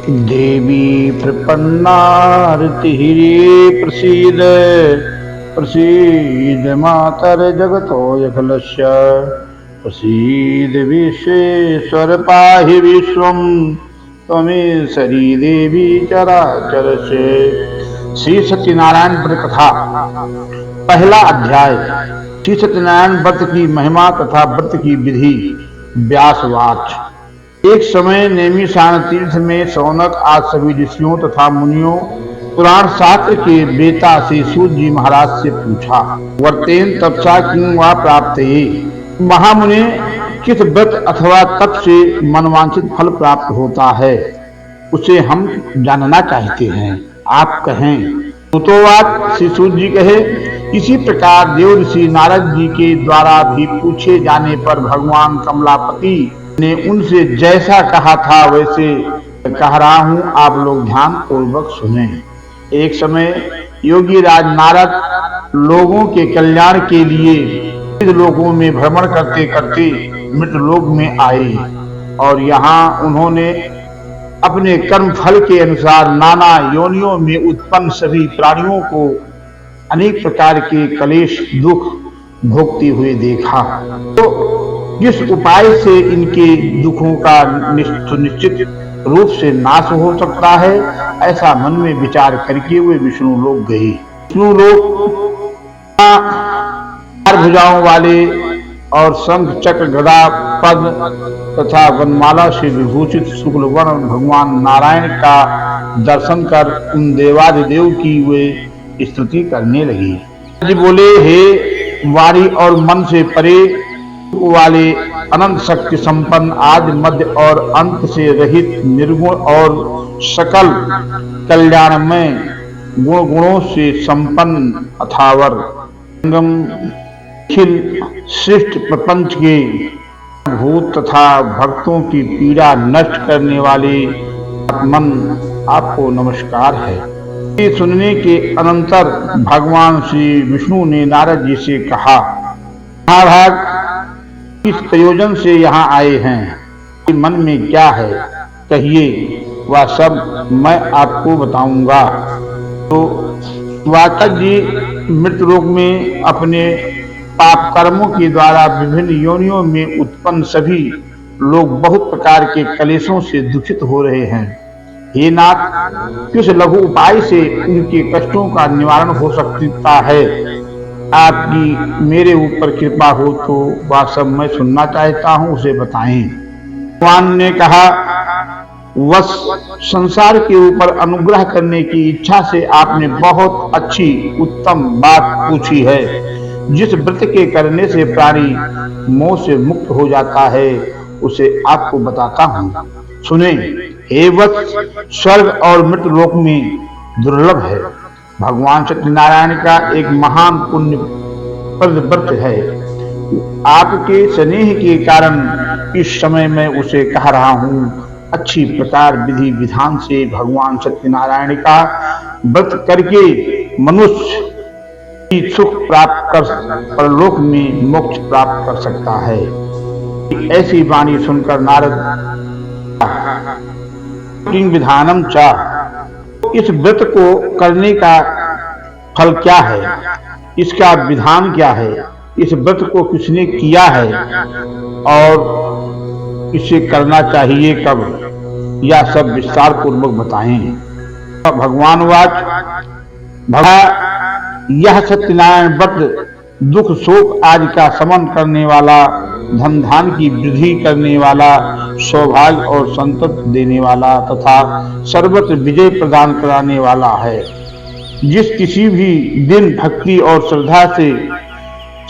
देवी प्रपन्नारतिः प्रसीद प्रसीद मातर जगतोऽखिलस्य प्रसीद विश्वेश्वर पाहि विश्वं त्वमेश्वरी देवी चराचरस्य। श्री सत्यनारायण व्रत कथा पहला अध्याय। श्री सत्यनारायण व्रत की महिमा तथा व्रत की विधि। व्यासवाच। एक समय नैमिषारण्य तीर्थ में शौनक आज सभी ऋषियों तथा मुनियों पुराण शास्त्र के बेता से सूत जी महाराज से पूछा, वर्तेन तपसा क्यों वा प्राप्त ये? महामुने, किस व्रत अथवा तप से मनवांछित फल प्राप्त होता है, उसे हम जानना चाहते हैं, आप कहें। सुतोवाच। श्री सूत जी कहे, इसी प्रकार देव ऋषि नारद जी के द्वारा भी पूछे जाने पर भगवान कमलापति ने उनसे जैसा कहा था वैसे कह रहा हूं, आप लोग ध्यान पूर्वक सुने। एक समय योगी राज नारद लोगों के कल्याण के लिए लोकों में भ्रमण करते करते मृतलोक में आए और यहाँ उन्होंने अपने कर्म फल के अनुसार नाना योनियों में उत्पन्न सभी प्राणियों को अनेक प्रकार के क्लेश दुख भोगते हुए देखा। तो जिस उपाय से इनके दुखों का सुनिश्चित रूप से नाश हो सकता है, ऐसा मन में विचार करके वे विष्णु लोक गए। विष्णु लोक चार भुजाओं वाले और शंख चक्र गदा पद्म तथा वनमाला से विभूषित शुक्ल वर्ण भगवान नारायण का दर्शन कर उन देवादिदेव की वे स्तुति करने लगी। जी बोले, हे वाणी और मन से परे वाले अनंत शक्ति संपन्न आदि मध्य और अंत से रहित निर्गुण और सकल कल्याणमय गुणों से संपन्न अथावर खिल सृष्ट प्रपंच के भूत तथा भक्तों की पीड़ा नष्ट करने वाले मन, आपको नमस्कार है। ये सुनने के अनंतर भगवान श्री विष्णु ने नारद जी से कहा, महाभाग, किस प्रयोजन से यहाँ आए हैं? मन में क्या है, कहिए, वह सब मैं आपको बताऊंगा। तो वाचक जी मृतलोक में अपने पाप कर्मों के द्वारा विभिन्न योनियों में उत्पन्न सभी लोग बहुत प्रकार के क्लेशों से दुखित हो रहे हैं। हे नाथ, किस लघु उपाय से उनके कष्टों का निवारण हो सकता है? आपकी मेरे ऊपर कृपा हो तो वह सब मैं सुनना चाहता हूँ, उसे बताएं। भगवान ने कहा, वश संसार के ऊपर अनुग्रह करने की इच्छा से आपने बहुत अच्छी उत्तम बात पूछी है। जिस व्रत के करने से प्राणी मोह से मुक्त हो जाता है, उसे आपको बताता हूँ, सुने। हे वत्स, स्वर्ग और मृतलोक में दुर्लभ है। भगवान सत्यनारायण का एक महान पुण्य प्रद व्रत है। आपके स्नेह के कारण इस समय मैं उसे कह रहा हूँ। अच्छी प्रकार विधि विधान से भगवान सत्यनारायण का व्रत करके मनुष्य सुख प्राप्त कर परलोक में मोक्ष प्राप्त कर सकता है। ऐसी वाणी सुनकर नारद किंग विधानम चाह, इस व्रत को करने का फल क्या है, इसका विधान क्या है, इस व्रत को किसने किया है और इसे करना चाहिए कब, यह सब विस्तार पूर्वक बताएं। भगवान वाच। यह सत्यनारायण व्रत दुख शोक आदि का शमन करने वाला, धन धान की वृद्धि करने वाला, सौभाग्य और संतति देने वाला तथा सर्वत्र विजय प्रदान कराने वाला है। जिस किसी भी दिन भक्ति और श्रद्धा से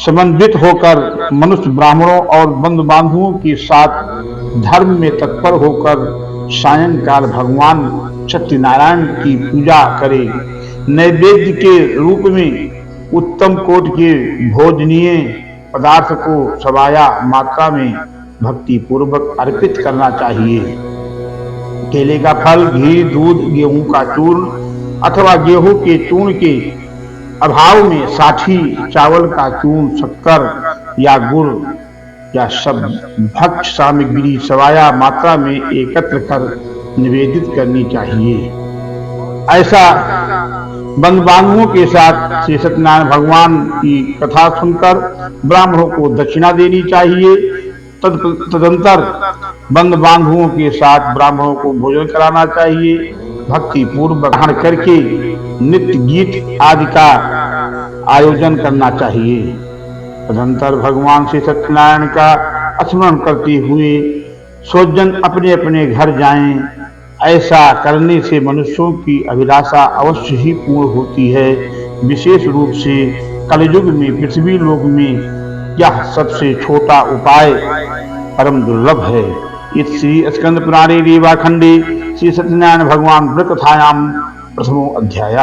समन्वित होकर मनुष्य ब्राह्मणों और बंधु बांधवों के साथ धर्म में तत्पर होकर सायंकाल भगवान सत्यनारायण की पूजा करे, नैवेद्य के रूप में उत्तम कोट के भोजनीय पदार्थ को सवाया मात्रा में भक्ति पूर्वक अर्पित करना चाहिए। केले का फल, घी, दूध, गेहूं का चूर्ण अथवा गेहूं के चूर्ण के अभाव में साठी चावल का चूर्ण, शक्कर या गुड़ या सब भक्ष सामग्री सवाया मात्रा में एकत्र कर निवेदित करनी चाहिए। ऐसा बंद बांधुओं के साथ श्री सत्यनारायण भगवान की कथा सुनकर ब्राह्मणों को दक्षिणा देनी चाहिए। तदंतर बंद बांधुओं के साथ ब्राह्मणों को भोजन कराना चाहिए। भक्ति पूर्व ग्रहण करके नित्य गीत आदि का आयोजन करना चाहिए। तदंतर भगवान श्री सत्यनारायण का स्मरण करते हुए स्वजन अपने अपने घर जाएं। ऐसा करने से मनुष्यों की अभिलाषा अवश्य ही पूर्ण होती है। विशेष रूप से कलयुग में पृथ्वी लोक में यह सबसे छोटा उपाय परम दुर्लभ है। इस श्री स्कंद पुराणे रेवाखंडे श्री सत्यनारायण भगवान व्रत कथायाम प्रथमो अध्याय।